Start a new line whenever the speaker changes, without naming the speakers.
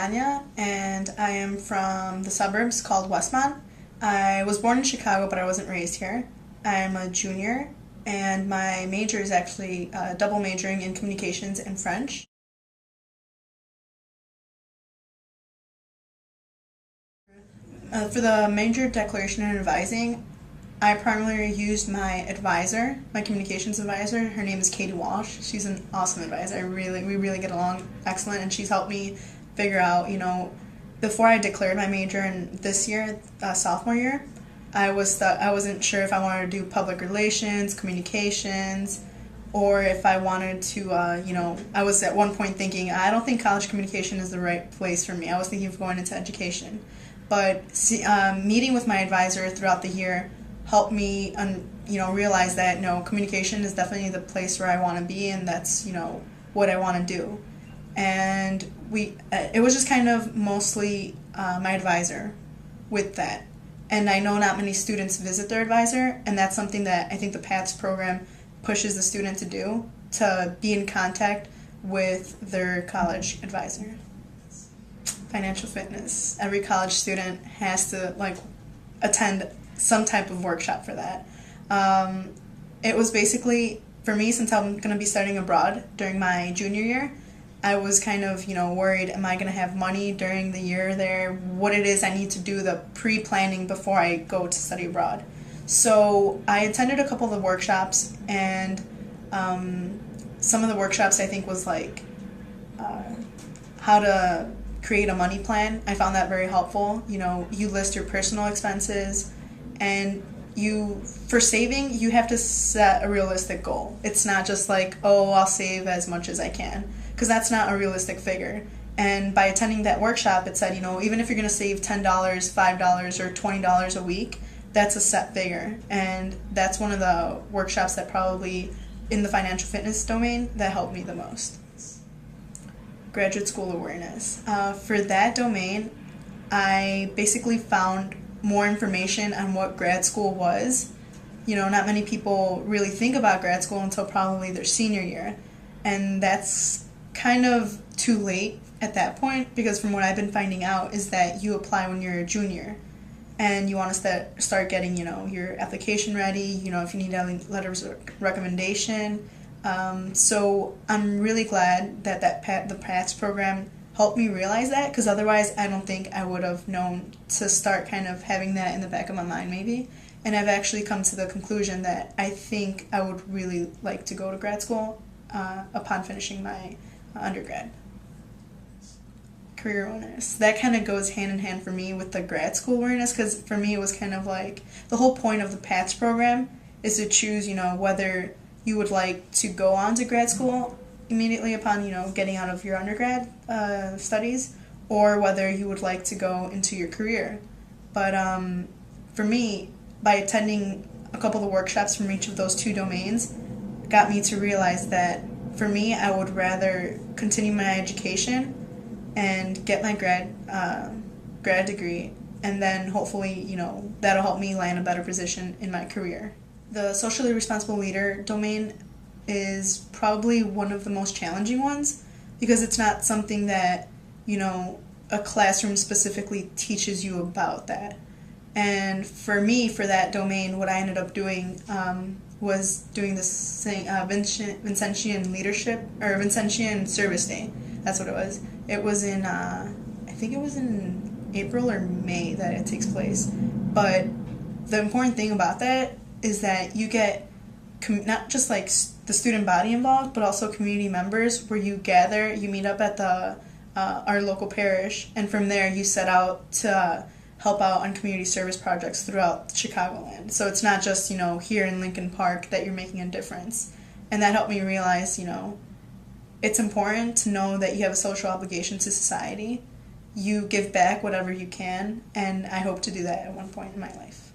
Anya, and I am from the suburbs called Westmont. I was born in Chicago, but I wasn't raised here. I'm a junior, and my major is actually double majoring in communications and French. For the major declaration and advising, I primarily used my advisor, my communications advisor. Her name is Katie Walsh. She's an awesome advisor. We really get along excellent, and she's helped me figure out, before I declared my major in this year, sophomore year, I wasn't sure if I wanted to do public relations, communications, or if I wanted to, I was at one point thinking, I don't think college communication is the right place for me. I was thinking of going into education. But meeting with my advisor throughout the year helped me, realize that communication is definitely the place where I want to be, and that's what I want to do. And it was just kind of mostly my advisor with that. And I know not many students visit their advisor, and that's something that I think the PATS program pushes the student to do, to be in contact with their college advisor. Financial fitness. Every college student has to attend some type of workshop for that. It was basically, for me, since I'm going to be studying abroad during my junior year, I was kind of, worried, am I going to have money during the year there? What it is I need to do, the pre-planning before I go to study abroad. So I attended a couple of the workshops, and some of the workshops I think was how to create a money plan. I found that very helpful. You list your personal expenses, and for saving, you have to set a realistic goal. It's not just I'll save as much as I can, because that's not a realistic figure. And by attending that workshop, it said, even if you're going to save $10, $5, or $20 a week, that's a set figure. And that's one of the workshops that probably, in the financial fitness domain, that helped me the most. Graduate school awareness. For that domain, I basically found more information on what grad school was. Not many people really think about grad school until probably their senior year, and that's kind of too late at that point, because from what I've been finding out is that you apply when you're a junior, and you want to start getting your application ready, if you need letters of recommendation. So I'm really glad that the PATS program helped me realize that, because otherwise I don't think I would have known to start kind of having that in the back of my mind maybe. And I've actually come to the conclusion that I think I would really like to go to grad school upon finishing my undergrad. Career awareness. That kind of goes hand in hand for me with the grad school awareness, because for me it was kind of the whole point of the PATS program is to choose, whether you would like to go on to grad school immediately upon, getting out of your undergrad studies, or whether you would like to go into your career. But for me, by attending a couple of the workshops from each of those two domains, got me to realize that for me, I would rather continue my education and get my grad degree, and then hopefully, that'll help me land a better position in my career. The socially responsible leader domain is probably one of the most challenging ones, because it's not something that, a classroom specifically teaches you about that. And for me, for that domain, what I ended up doing was doing this thing, Vincentian Leadership, or Vincentian Service Day. That's what it was. It was in, I think it was in April or May that it takes place. But the important thing about that is that you get not just the student body involved, but also community members, where you gather, you meet up at our local parish, and from there you set out to help out on community service projects throughout Chicagoland. So it's not just, here in Lincoln Park that you're making a difference. And that helped me realize, it's important to know that you have a social obligation to society. You give back whatever you can, and I hope to do that at one point in my life.